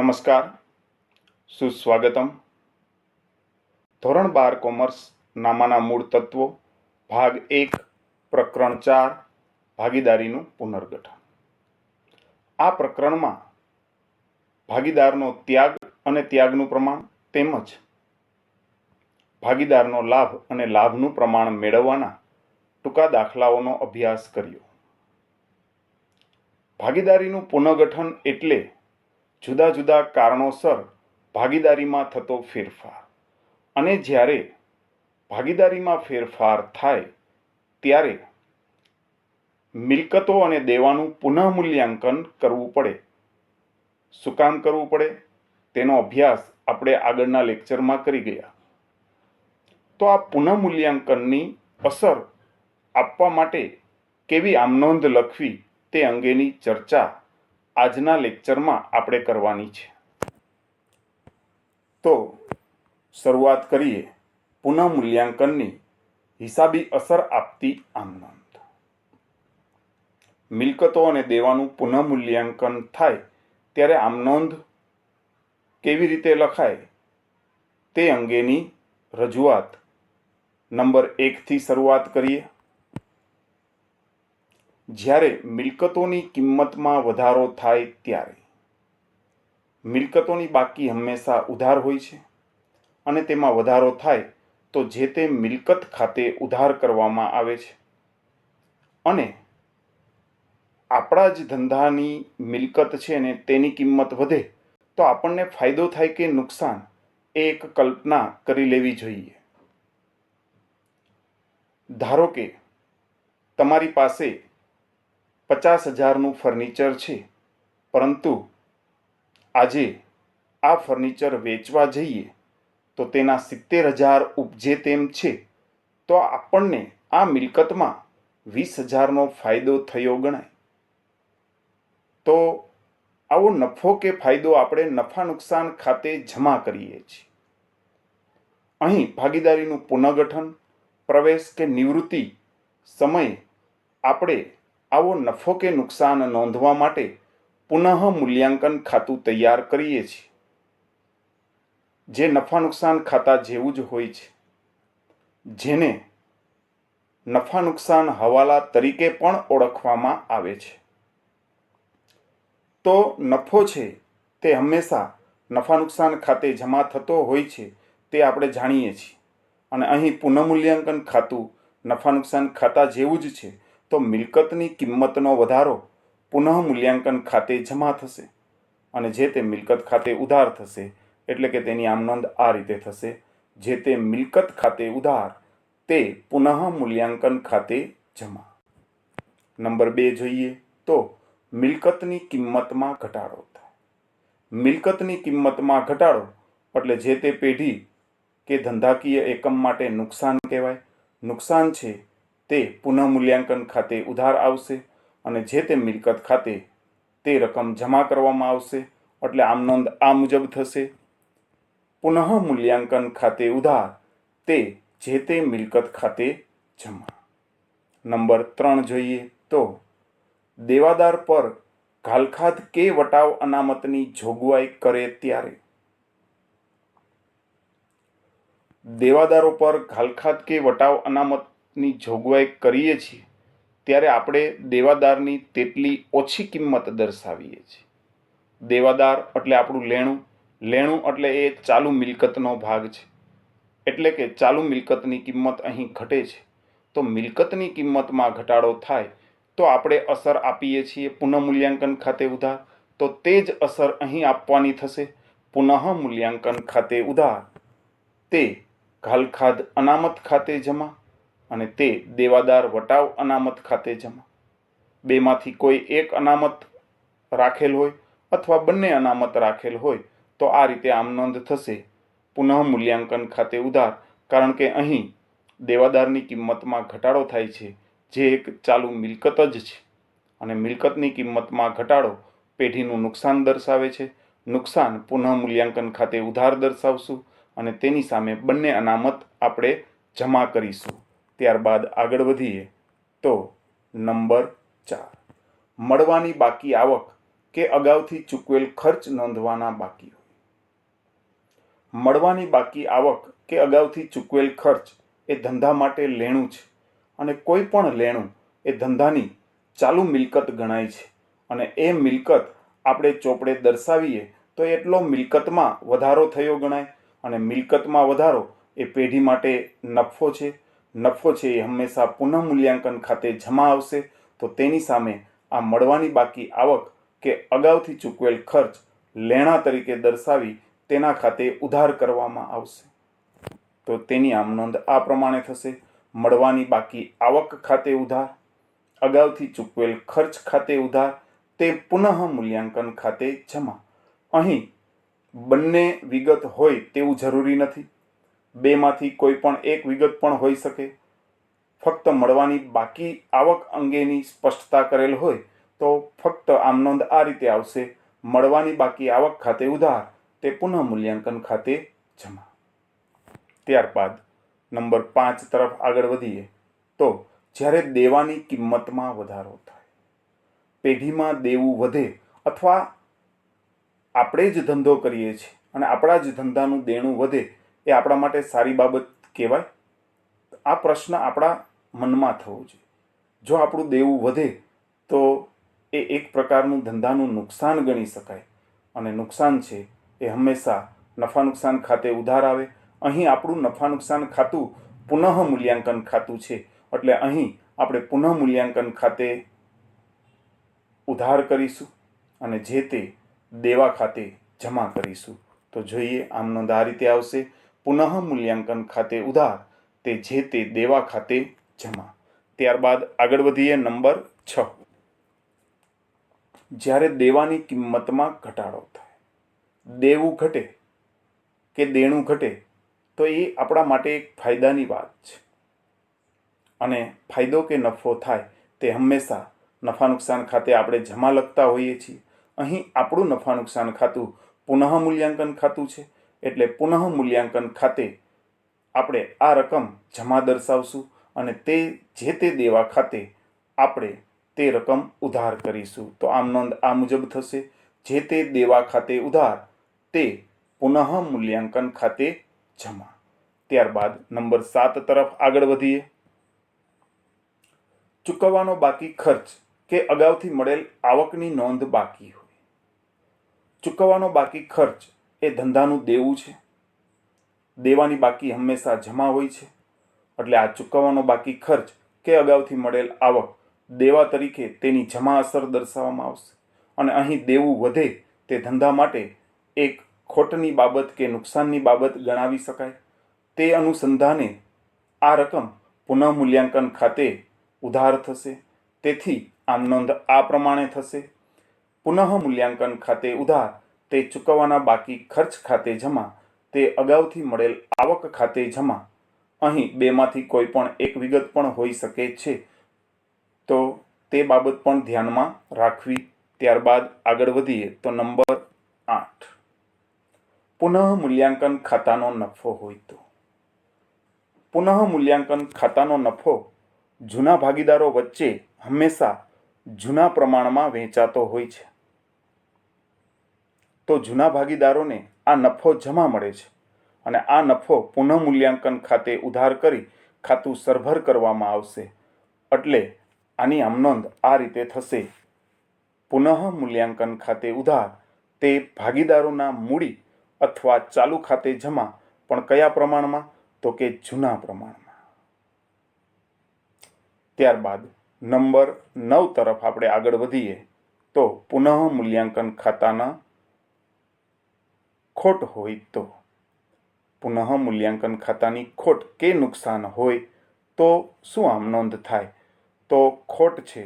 નમસ્કાર, સુસ્વાગતમ. ધોરણ 12 કોમર્સ નામાના મૂળ તત્વો ભાગ 1 પ્રકરણ 4 ભાગીદારીનું પુનર્ગઠન. આ પ્રકરણમાં ભાગીદારનો ત્યાગ અને ત્યાગનું પ્રમાણ તેમજ ભાગીદારનો લાભ અને લાભનું પ્રમાણ મેળવવાના ટૂંકા દાખલાઓનો અભ્યાસ કર્યો. ભાગીદારીનું પુનર્ગઠન એટલે જુદા જુદા કારણોસર ભાગીદારીમાં થતો ફેરફાર, અને જ્યારે ભાગીદારીમાં ફેરફાર થાય ત્યારે મિલકતો અને દેવાનું પુનઃમૂલ્યાંકન કરવું પડે. શું કામ કરવું પડે તેનો અભ્યાસ આપણે આગળના લેક્ચરમાં કરી ગયા. તો આ પુનઃમૂલ્યાંકનની અસર આપવા માટે કેવી આમનોંધ લખવી તે અંગેની ચર્ચા આજના લેક્ચરમાં આપણે કરવાની છે. તો શરૂઆત કરીએ પુનઃમૂલ્યાંકનની હિસાબી અસર આપતી આમનોંધ. મિલકતો અને દેવાનું પુનઃમૂલ્યાંકન થાય ત્યારે આમનોંધ કેવી રીતે લખાય તે અંગેની રજૂઆત નંબર 1 થી શરૂઆત કરીએ. જ્યારે મિલકતોની કિંમતમાં વધારો થાય ત્યારે મિલકતોની બાકી હંમેશા ઉધાર હોય છે, અને તેમાં વધારો થાય તો જે તે મિલકત ખાતે ઉધાર કરવામાં આવે છે, અને આપણા જ ધંધાની મિલકત છે ને તેની કિંમત વધે તો આપણને ફાયદો થાય કે નુકસાન એ એક કલ્પના કરી લેવી જોઈએ. ધારો કે તમારી પાસે 50,000નું ફર્નિચર છે, પરંતુ આજે આ ફર્નિચર વેચવા જઈએ તો તેના 70,000 ઉપજે તેમ છે, તો આપણને આ મિલકતમાં 20,000નો ફાયદો થયો ગણાય. તો આવો નફો કે ફાયદો આપણે નફા નુકસાન ખાતે જમા કરીએ છીએ. અહીં ભાગીદારીનું પુનર્ગઠન, પ્રવેશ કે નિવૃત્તિ સમયે આપણે આવો નફો કે નુકસાન નોંધવા માટે પુનઃ મૂલ્યાંકન ખાતું તૈયાર કરીએ છીએ, જે નફા નુકસાન ખાતા જેવું જ હોય છે, જેને નફા નુકસાન હવાલા તરીકે પણ ઓળખવામાં આવે છે. તો નફો છે તે હંમેશા નફા નુકસાન ખાતે જમા થતો હોય છે તે આપણે જાણીએ છીએ, અને અહીં પુનઃમૂલ્યાંકન ખાતું નફા નુકસાન ખાતા જેવું જ છે. તો મિલકતની કિંમતનો વધારો પુનઃમૂલ્યાંકન ખાતે જમા થશે, અને જે તે મિલકત ખાતે ઉધાર થશે, એટલે કે તેની આમનોંધ આ રીતે થશે: જે તે મિલકત ખાતે ઉધાર તે પુનઃમૂલ્યાંકન ખાતે જમા. નંબર 2 જોઈએ તો મિલકતની કિંમતમાં ઘટાડો થાય. મિલકતની કિંમતમાં ઘટાડો એટલે જે તે પેઢી કે ધંધાકીય એકમ માટે નુકસાન કહેવાય. નુકસાન છે તે પુનઃમૂલ્યાંકન ખાતે ઉધાર આવશે, અને જે તે મિલકત ખાતે તે રકમ જમા કરવામાં આવશે, એટલે આમનોંધ આ મુજબ થશે: પુનઃમૂલ્યાંકન ખાતે ઉધાર તે જે તે મિલકત ખાતે જમા. નંબર 3 જોઈએ તો દેવાદાર પર ઘાલખાદ કે વટાવ અનામતની જોગવાઈ કરે ત્યારે. દેવાદારો પર ઘાલખાદ કે વટાવ અનામતની જોગવાઈ કરીએ છીએ ત્યારે આપણે દેવાદારની તેટલી ઓછી કિંમત દર્શાવીએ છીએ. દેવાદાર એટલે આપણું લેણું. લેણું એટલે એ ચાલુ મિલકતનો ભાગ છે, એટલે કે ચાલુ મિલકતની કિંમત અહીં ઘટે છે. તો મિલકતની કિંમતમાં ઘટાડો થાય તો આપણે અસર આપીએ છીએ પુનઃમૂલ્યાંકન ખાતે ઉધાર. તો તે જ અસર અહીં આપવાની થશે: પુનઃમૂલ્યાંકન ખાતે ઉધાર તે ઘાલખાદ અનામત ખાતે જમા, અને તે દેવાદાર વટાવ અનામત ખાતે જમા. બેમાંથી કોઈ એક અનામત રાખેલ હોય અથવા બંને અનામત રાખેલ હોય તો આ રીતે આમ નોંધ થશે પુનઃ મૂલ્યાંકન ખાતે ઉધાર, કારણ કે અહીં દેવાદારની કિંમતમાં ઘટાડો થાય છે, જે એક ચાલુ મિલકત જ છે અને મિલકતની કિંમતમાં ઘટાડો પેઢીનું નુકસાન દર્શાવે છે. નુકસાન પુનઃ મૂલ્યાંકન ખાતે ઉધાર દર્શાવશું અને તેની સામે બંને અનામત આપણે જમા કરીશું. ત્યારબાદ આગળ વધીએ તો નંબર 4, મળવાની બાકી આવક કે અગાઉથી ચૂકવેલ ખર્ચ નોંધવાના બાકી હોય. મળવાની બાકી આવક કે અગાઉથી ચૂકવેલ ખર્ચ એ ધંધા માટે લેણું છે અને કોઈ પણ લેણું એ ધંધાની ચાલુ મિલકત ગણાય છે અને એ મિલકત આપણે ચોપડે દર્શાવીએ તો એટલો મિલકતમાં વધારો થયો ગણાય અને મિલકતમાં વધારો એ પેઢી માટે નફો છે. નફો છે એ હંમેશા પુનઃ મૂલ્યાંકન ખાતે જમા આવશે. તો તેની સામે આ મળવાની બાકી આવક કે અગાઉથી ચૂકવેલ ખર્ચ લેણા તરીકે દર્શાવી તેના ખાતે ઉધાર કરવામાં આવશે. તો તેની આમ નોંધ આ પ્રમાણે થશે: મળવાની બાકી આવક ખાતે ઉધાર, અગાઉથી ચૂકવેલ ખર્ચ ખાતે ઉધાર, તે પુનઃ મૂલ્યાંકન ખાતે જમા. અહીં બંને વિગત હોય તેવું જરૂરી નથી. બેમાંથી કોઈ પણ એક વિગત પણ હોઈ શકે. ફક્ત મળવાની બાકી આવક અંગેની સ્પષ્ટતા કરેલ હોય તો ફક્ત આમ નોંધ આ રીતે આવશે: મળવાની બાકી આવક ખાતે ઉધાર, તે પુનઃ મૂલ્યાંકન ખાતે જમા. ત્યારબાદ નંબર 5 તરફ આગળ વધીએ તો જ્યારે દેવાની કિંમતમાં વધારો થાય, પેઢીમાં દેવું વધે અથવા આપણે જ ધંધો કરીએ છીએ અને આપણા જ ધંધાનું દેણું વધે, એ આપણા માટે સારી બાબત કહેવાય? આ પ્રશ્ન આપણા મનમાં થવો જોઈએ. જો આપણું દેવું વધે તો એ એક પ્રકારનું ધંધાનું નુકસાન ગણી શકાય અને નુકસાન છે એ હંમેશા નફા નુકસાન ખાતે ઉધાર આવે. અહીં આપણું નફા નુકસાન ખાતું પુનઃ મૂલ્યાંકન ખાતું છે એટલે અહીં આપણે પુનઃ મૂલ્યાંકન ખાતે ઉધાર કરીશું અને જે તે દેવા ખાતે જમા કરીશું. તો જોઈએ આમ નોંધ આ રીતે આવશે: પુનઃ મૂલ્યાંકન ખાતે ઉધાર, તે જે તે દેવા ખાતે જમા. ત્યારબાદ આગળ વધીએ નંબર 6, જ્યારે દેવાની કિંમતમાં ઘટાડો થાય. દેવું ઘટે કે દેણું ઘટે તો એ આપણા માટે એક ફાયદાની વાત છે અને ફાયદો કે નફો થાય તે હંમેશા નફા નુકસાન ખાતે આપણે જમા લખતા હોઈએ છીએ. અહીં આપણું નફા નુકસાન ખાતું પુનઃ મૂલ્યાંકન ખાતું છે એટલે પુનઃ મૂલ્યાંકન ખાતે આપણે આ રકમ જમા દર્શાવશું અને તે જે તે દેવા ખાતે આપણે તે રકમ ઉધાર કરીશું. તો આમ નોંધ આ મુજબ થશે: જે તે દેવા ખાતે ઉધાર, તે પુનઃ મૂલ્યાંકન ખાતે જમા. ત્યારબાદ નંબર 7 તરફ આગળ વધીએ. ચૂકવવાનો બાકી ખર્ચ કે અગાઉથી મળેલ આવકની નોંધ બાકી હોય. ચૂકવવાનો બાકી ખર્ચ એ ધંધાનું દેવું છે. દેવાની બાકી હંમેશા જમા હોય છે એટલે આ ચૂકવવાનો બાકી ખર્ચ કે અગાઉથી મળેલ આવક દેવા તરીકે તેની જમા અસર દર્શાવવામાં આવશે અને અહીં દેવું વધે તે ધંધા માટે એક ખોટની બાબત કે નુકસાનની બાબત ગણાવી શકાય. તે અનુસંધાને આ રકમ પુનઃ મૂલ્યાંકન ખાતે ઉધાર થશે. તેથી આમ નોંધ આ પ્રમાણે થશે: પુનઃ મૂલ્યાંકન ખાતે ઉધાર, તે ચૂકવવાના બાકી ખર્ચ ખાતે જમા, તે અગાઉથી મળેલ આવક ખાતે જમા. અહીં બેમાંથી કોઈ પણ એક વિગત પણ હોઈ શકે છે તો તે બાબત પણ ધ્યાનમાં રાખવી. ત્યારબાદ આગળ વધીએ તો નંબર 8, પુનઃ મૂલ્યાંકન ખાતાનો નફો હોય તો. પુનઃ મૂલ્યાંકન ખાતાનો નફો જૂના ભાગીદારો વચ્ચે હંમેશા જૂના પ્રમાણમાં વહેંચાતો હોય છે. તો જૂના ભાગીદારોને આ નફો જમા મળે છે અને આ નફો પુનઃ મૂલ્યાંકન ખાતે ઉધાર કરી ખાતું સરભર કરવામાં આવશે. એટલે આની આમ નોંધ આ રીતે થશે: પુનઃ મૂલ્યાંકન ખાતે ઉધાર, તે ભાગીદારોના મૂડી અથવા ચાલુ ખાતે જમા, પણ કયા પ્રમાણમાં? તો કે જૂના પ્રમાણમાં. ત્યારબાદ નંબર 9 તરફ આપણે આગળ વધીએ તો પુનઃ મૂલ્યાંકન ખાતાના ખોટ હોય તો. પુનઃ મૂલ્યાંકન ખાતાની ખોટ કે નુકસાન હોય તો શું આમ નોંધ થાય? તો ખોટ છે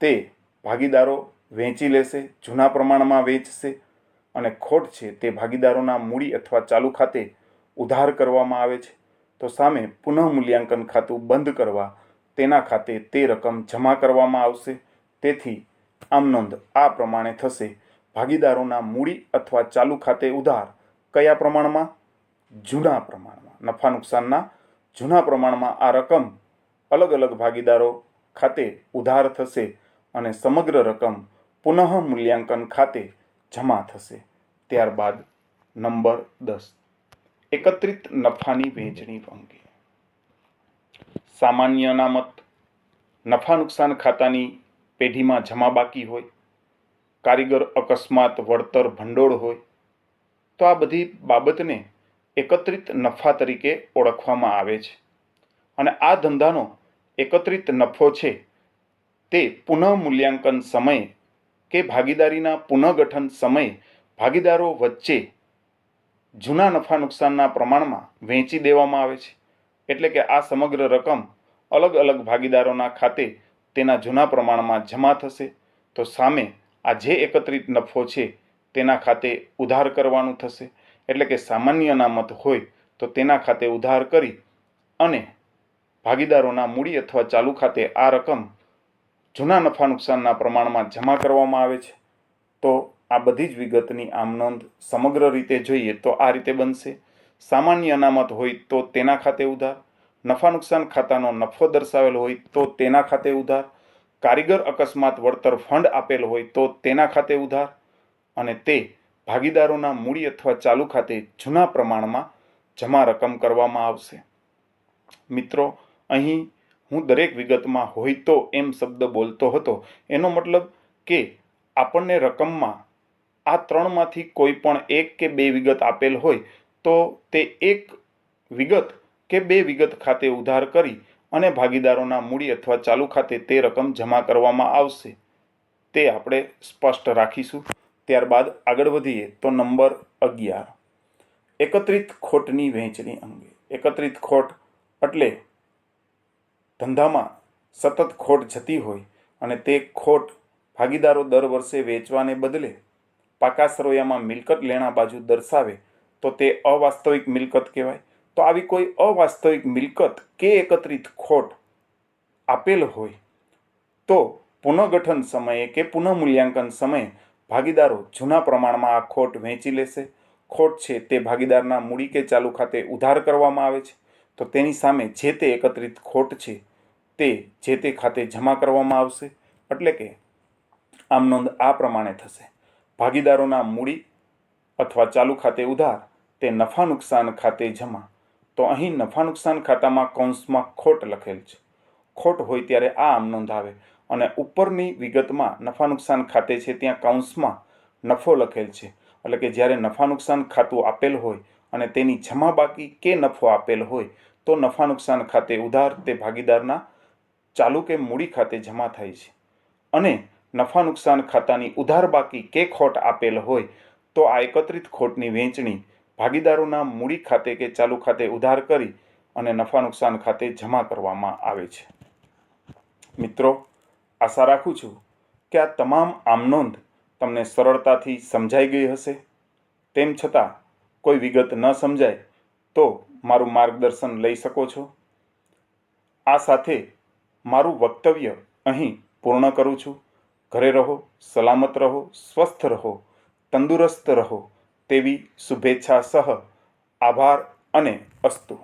તે ભાગીદારો વેચી લેશે, જૂના પ્રમાણમાં વેચશે, અને ખોટ છે તે ભાગીદારોના મૂડી અથવા ચાલુ ખાતે ઉધાર કરવામાં આવે છે, તો સામે પુનઃમૂલ્યાંકન ખાતું બંધ કરવા તેના ખાતે તે રકમ જમા કરવામાં આવશે. તેથી આમ નોંધ આ પ્રમાણે થશે. ભાગીદારોના મૂડી અથવા ચાલુ ખાતે ઉધાર કયા પ્રમાણમાં? જૂના પ્રમાણમાં. નફા નુકસાનના જૂના પ્રમાણમાં આ રકમ અલગ અલગ ભાગીદારો ખાતે ઉધાર થશે અને સમગ્ર રકમ પુનઃ મૂલ્યાંકન ખાતે જમા થશે. ત્યારબાદ નંબર 10, એકત્રિત નફાની વહેંચણી અંગે. સામાન્ય અનામત નફા નુકસાન ખાતાની પેઢીમાં જમા બાકી હોય, કારીગર અકસ્માત વળતર ભંડોળ હોય, તો આ બધી બાબતને એકત્રિત નફા તરીકે ઓળખવામાં આવે છે. અને આ ધંધાનો એકત્રિત નફો છે તે પુનઃમૂલ્યાંકન સમયે કે ભાગીદારીના પુનઃગઠન સમયે ભાગીદારો વચ્ચે જૂના નફા નુકસાનના પ્રમાણમાં વહેંચી દેવામાં આવે છે. એટલે કે આ સમગ્ર રકમ અલગ અલગ ભાગીદારોના ખાતે તેના જૂના પ્રમાણમાં જમા થશે, તો સામે આ જે એકત્રિત નફો છે તેના ખાતે ઉધાર કરવાનું થશે. એટલે કે સામાન્ય અનામત હોય તો તેના ખાતે ઉધાર કરી અને ભાગીદારોના મૂડી અથવા ચાલુ ખાતે આ રકમ જૂના નફા નુકસાનના પ્રમાણમાં જમા કરવામાં આવે છે. તો આ બધી જ વિગતની આમ નોંધ સમગ્ર રીતે જોઈએ તો આ રીતે બનશે. સામાન્ય અનામત હોય તો તેના ખાતે ઉધાર, નફા નુકસાન ખાતાનો નફો દર્શાવેલ હોય તો તેના ખાતે ઉધાર, કારીગર અકસ્માત વળતર ફંડ આપેલ હોય તો તેના ખાતે ઉધાર, અને તે ભાગીદારોના મૂડી અથવા ચાલુ ખાતે જૂના પ્રમાણમાં જમા રકમ કરવામાં આવશે. મિત્રો, અહીં હું દરેક વિગતમાં હોય તો એમ શબ્દ બોલતો હતો. એનો મતલબ કે આપણને રકમમાં આ ત્રણમાંથી કોઈ પણ એક કે બે વિગત આપેલ હોય તો તે એક વિગત કે બે વિગત ખાતે ઉધાર કરી અને ભાગીદારોના મૂડી અથવા ચાલુ ખાતે તે રકમ જમા કરવામાં આવશે. તે આપણે સ્પષ્ટ રાખીશું. ત્યારબાદ આગળ વધીએ તો નંબર 11, એકત્રિત ખોટની વહેંચણી અંગે. એકત્રિત ખોટ એટલે ધંધામાં સતત ખોટ જતી હોય અને તે ખોટ ભાગીદારો દર વર્ષે વેચવાને બદલે પાકા સરવૈયામાં મિલકત લેણા બાજુ દર્શાવે તો તે અવાસ્તવિક મિલકત કહેવાય. તો આવી કોઈ અવાસ્તવિક મિલકત કે એકત્રિત ખોટ આપેલ હોય તો પુનઃગઠન સમયે કે પુનઃમૂલ્યાંકન સમયે ભાગીદારો જૂના પ્રમાણમાં આ ખોટ વહેંચી લેશે. ખોટ છે તે ભાગીદારના મૂડી કે ચાલુ ખાતે ઉધાર કરવામાં આવે છે, તો તેની સામે જે તે એકત્રિત ખોટ છે તે જે તે ખાતે જમા કરવામાં આવશે. એટલે કે આમ નોંધ આ પ્રમાણે થશે. ભાગીદારોના મૂડી અથવા ચાલુ ખાતે ઉધાર તે નફા નુકસાન ખાતે જમા. તો અહીં નફા નુકસાન ખાતામાં કૌંસમાં ખોટ લખેલ છે. ખોટ હોય ત્યારે આ આમ નોંધ આવે અને ઉપરની વિગતમાં નફા નુકસાન ખાતે છે ત્યાં કૌંસમાં નફો લખેલ છે. એટલે કે જ્યારે નફા નુકસાન ખાતું આપેલ હોય અને તેની જમા બાકી કે નફો આપેલ હોય તો નફા નુકસાન ખાતે ઉધાર તે ભાગીદારના ચાલુ કે મૂડી ખાતે જમા થાય છે. અને નફા નુકસાન ખાતાની ઉધાર બાકી કે ખોટ આપેલ હોય તો આ એકત્રિત ખોટની વહેંચણી ભાગીદારોના મૂડી ખાતે કે ચાલુ ખાતે ઉધાર કરી અને નફા નુકસાન ખાતે જમા કરવામાં આવે છે. મિત્રો, આશા રાખું છું કે આ તમામ આમ નોંધ તમને સરળતાથી સમજાઈ ગઈ હશે. તેમ છતાં કોઈ વિગત ન સમજાય તો મારું માર્ગદર્શન લઈ શકો છો. આ સાથે મારું વક્તવ્ય અહીં પૂર્ણ કરું છું. ઘરે રહો, સલામત રહો, સ્વસ્થ રહો, તંદુરસ્ત રહો તેવી શુભેચ્છા સહ આભાર અને અસ્તુ.